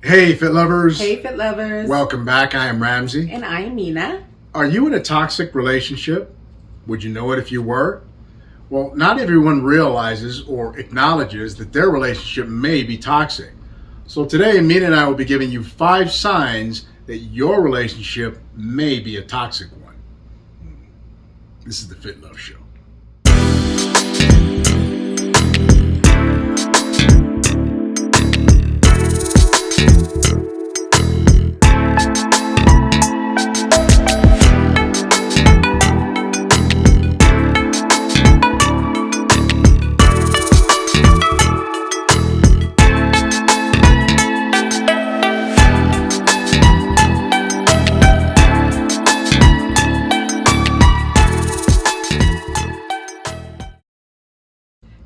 Hey FitLovers! Hey FitLovers! Welcome back. I am Ramsey. And I'm Mina. Are you in a toxic relationship? Would you know it if you were? Well, not everyone realizes or acknowledges that their relationship may be toxic. So today, Mina and I will be giving you 5 signs that your relationship may be a toxic one. This is the FitLove Show.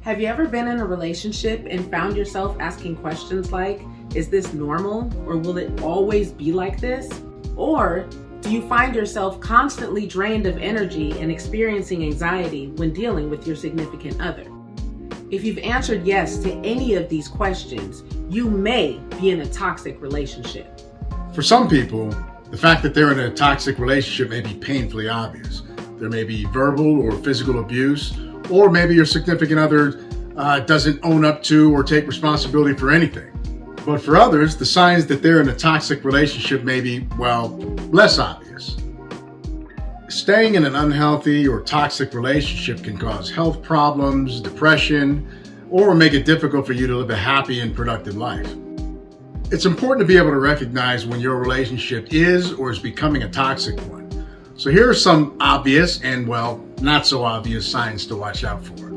Have you ever been in a relationship and found yourself asking questions like, is this normal, or will it always be like this? Or do you find yourself constantly drained of energy and experiencing anxiety when dealing with your significant other? If you've answered yes to any of these questions, you may be in a toxic relationship. For some people, the fact that they're in a toxic relationship may be painfully obvious. There may be verbal or physical abuse, or maybe your significant other doesn't own up to or take responsibility for anything. But for others, the signs that they're in a toxic relationship may be, well, less obvious. Staying in an unhealthy or toxic relationship can cause health problems, depression, or make it difficult for you to live a happy and productive life. It's important to be able to recognize when your relationship is or is becoming a toxic one. So here are some obvious and, well, not so obvious signs to watch out for.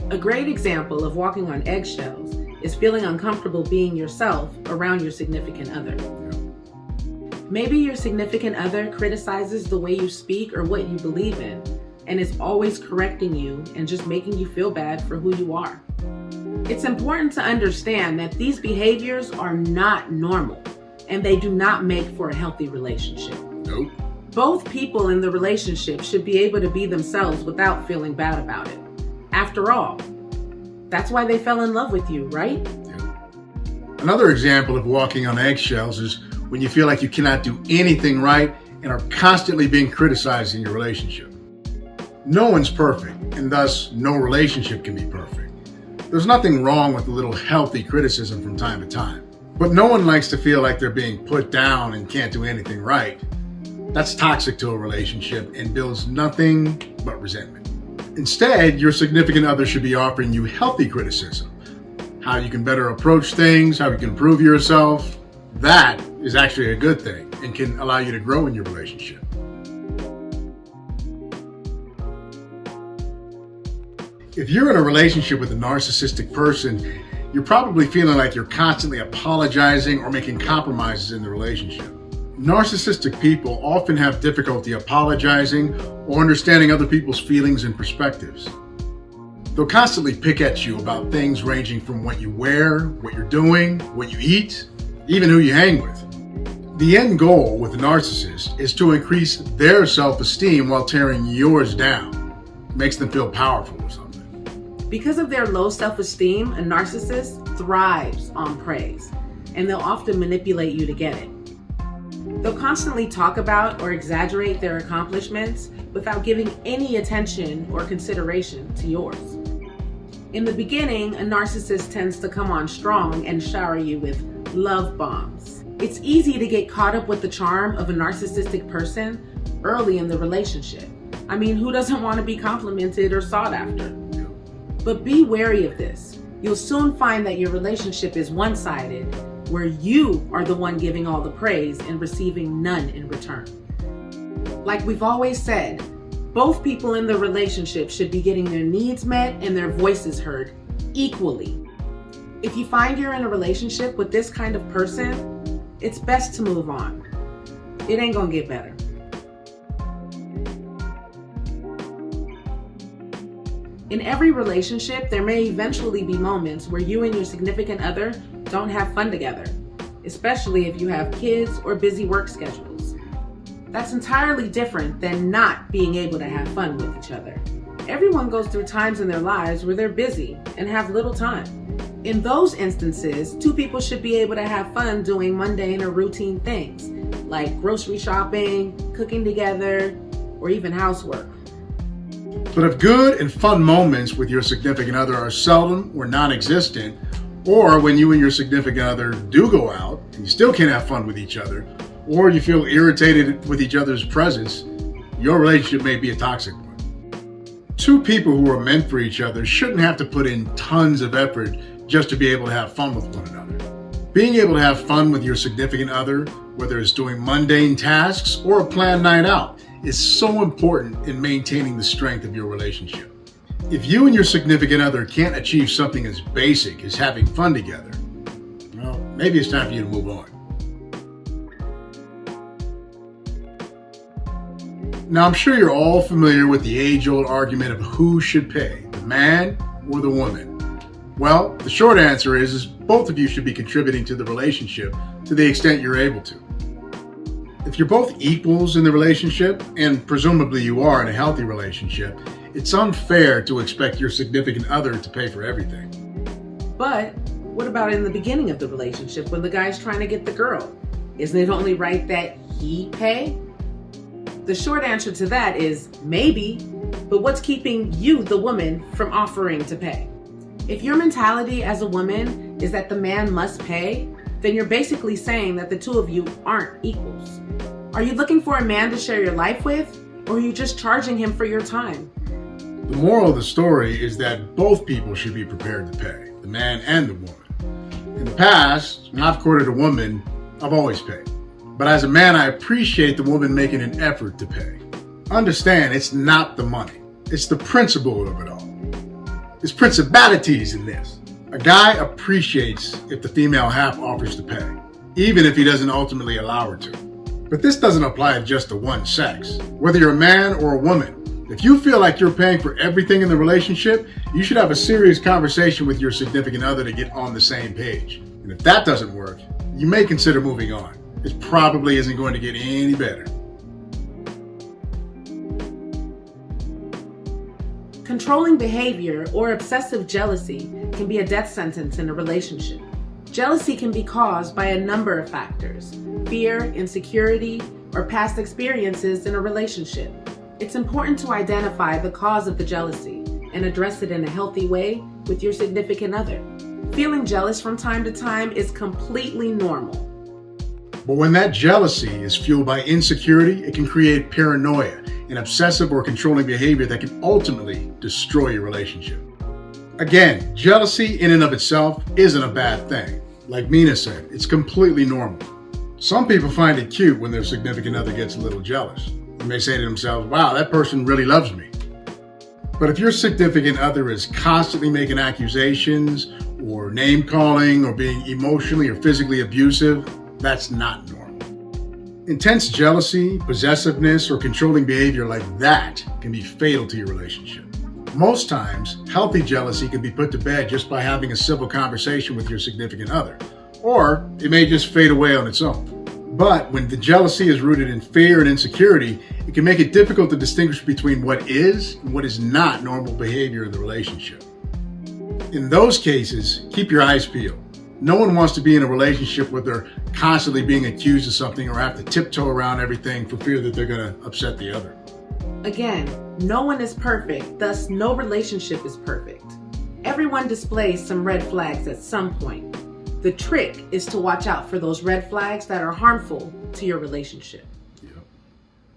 A great example of walking on eggshells is feeling uncomfortable being yourself around your significant other. Maybe your significant other criticizes the way you speak or what you believe in, and is always correcting you and just making you feel bad for who you are. It's important to understand that these behaviors are not normal, and they do not make for a healthy relationship. Nope. Both people in the relationship should be able to be themselves without feeling bad about it. After all, that's why they fell in love with you, right? Yeah. Another example of walking on eggshells is when you feel like you cannot do anything right and are constantly being criticized in your relationship. No one's perfect, and thus no relationship can be perfect. There's nothing wrong with a little healthy criticism from time to time. But no one likes to feel like they're being put down and can't do anything right. That's toxic to a relationship and builds nothing but resentment. Instead, your significant other should be offering you healthy criticism, how you can better approach things, how you can improve yourself. That is actually a good thing and can allow you to grow in your relationship. If you're in a relationship with a narcissistic person, you're probably feeling like you're constantly apologizing or making compromises in the relationship. Narcissistic people often have difficulty apologizing or understanding other people's feelings and perspectives. They'll constantly pick at you about things ranging from what you wear, what you're doing, what you eat, even who you hang with. The end goal with a narcissist is to increase their self-esteem while tearing yours down. It makes them feel powerful or something. Because of their low self-esteem, a narcissist thrives on praise, and they'll often manipulate you to get it. They'll constantly talk about or exaggerate their accomplishments without giving any attention or consideration to yours. In the beginning, a narcissist tends to come on strong and shower you with love bombs. It's easy to get caught up with the charm of a narcissistic person early in the relationship. I mean, who doesn't want to be complimented or sought after? But be wary of this. You'll soon find that your relationship is one-sided, where you are the one giving all the praise and receiving none in return. Like we've always said, both people in the relationship should be getting their needs met and their voices heard equally. If you find you're in a relationship with this kind of person, it's best to move on. It ain't gonna get better. In every relationship, there may eventually be moments where you and your significant other don't have fun together, especially if you have kids or busy work schedules. That's entirely different than not being able to have fun with each other. Everyone goes through times in their lives where they're busy and have little time. In those instances, two people should be able to have fun doing mundane or routine things, like grocery shopping, cooking together, or even housework. But if good and fun moments with your significant other are seldom or non-existent, or when you and your significant other do go out and you still can't have fun with each other, or you feel irritated with each other's presence, your relationship may be a toxic one. Two people who are meant for each other shouldn't have to put in tons of effort just to be able to have fun with one another. Being able to have fun with your significant other, whether it's doing mundane tasks or a planned night out, is so important in maintaining the strength of your relationship. If you and your significant other can't achieve something as basic as having fun together, well, maybe it's time for you to move on. Now, I'm sure you're all familiar with the age-old argument of who should pay, the man or the woman. Well, the short answer is both of you should be contributing to the relationship to the extent you're able to. If you're both equals in the relationship, and presumably you are in a healthy relationship, it's unfair to expect your significant other to pay for everything. But what about in the beginning of the relationship when the guy's trying to get the girl? Isn't it only right that he pay? The short answer to that is maybe, but what's keeping you, the woman, from offering to pay? If your mentality as a woman is that the man must pay, then you're basically saying that the two of you aren't equals. Are you looking for a man to share your life with, or are you just charging him for your time? The moral of the story is that both people should be prepared to pay, the man and the woman. In the past, when I've courted a woman, I've always paid. But as a man, I appreciate the woman making an effort to pay. Understand, it's not the money. It's the principle of it all. There's principalities in this. A guy appreciates if the female half offers to pay, even if he doesn't ultimately allow her to. But this doesn't apply just to one sex. Whether you're a man or a woman, if you feel like you're paying for everything in the relationship, you should have a serious conversation with your significant other to get on the same page. And if that doesn't work, you may consider moving on. It probably isn't going to get any better. Controlling behavior or obsessive jealousy can be a death sentence in a relationship. Jealousy can be caused by a number of factors: fear, insecurity, or past experiences in a relationship. It's important to identify the cause of the jealousy and address it in a healthy way with your significant other. Feeling jealous from time to time is completely normal. But when that jealousy is fueled by insecurity, it can create paranoia and obsessive or controlling behavior that can ultimately destroy your relationship. Again, jealousy in and of itself isn't a bad thing. Like Mina said, it's completely normal. Some people find it cute when their significant other gets a little jealous. They may say to themselves, wow, that person really loves me. But if your significant other is constantly making accusations or name calling or being emotionally or physically abusive, that's not normal. Intense jealousy, possessiveness, or controlling behavior like that can be fatal to your relationship. Most times, healthy jealousy can be put to bed just by having a civil conversation with your significant other, or it may just fade away on its own. But when the jealousy is rooted in fear and insecurity, it can make it difficult to distinguish between what is and what is not normal behavior in the relationship. In those cases, keep your eyes peeled. No one wants to be in a relationship where they're constantly being accused of something or have to tiptoe around everything for fear that they're going to upset the other. Again, no one is perfect, thus no relationship is perfect. Everyone displays some red flags at some point. The trick is to watch out for those red flags that are harmful to your relationship.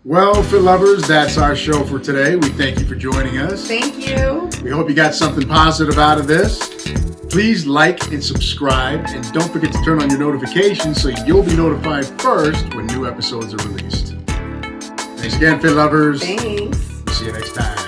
Well, FitLovers, that's our show for today. We thank you for joining us. Thank you. We hope you got something positive out of this. Please like and subscribe, and don't forget to turn on your notifications so you'll be notified first when new episodes are released. Thanks again, FitLovers. Thanks. See you next time.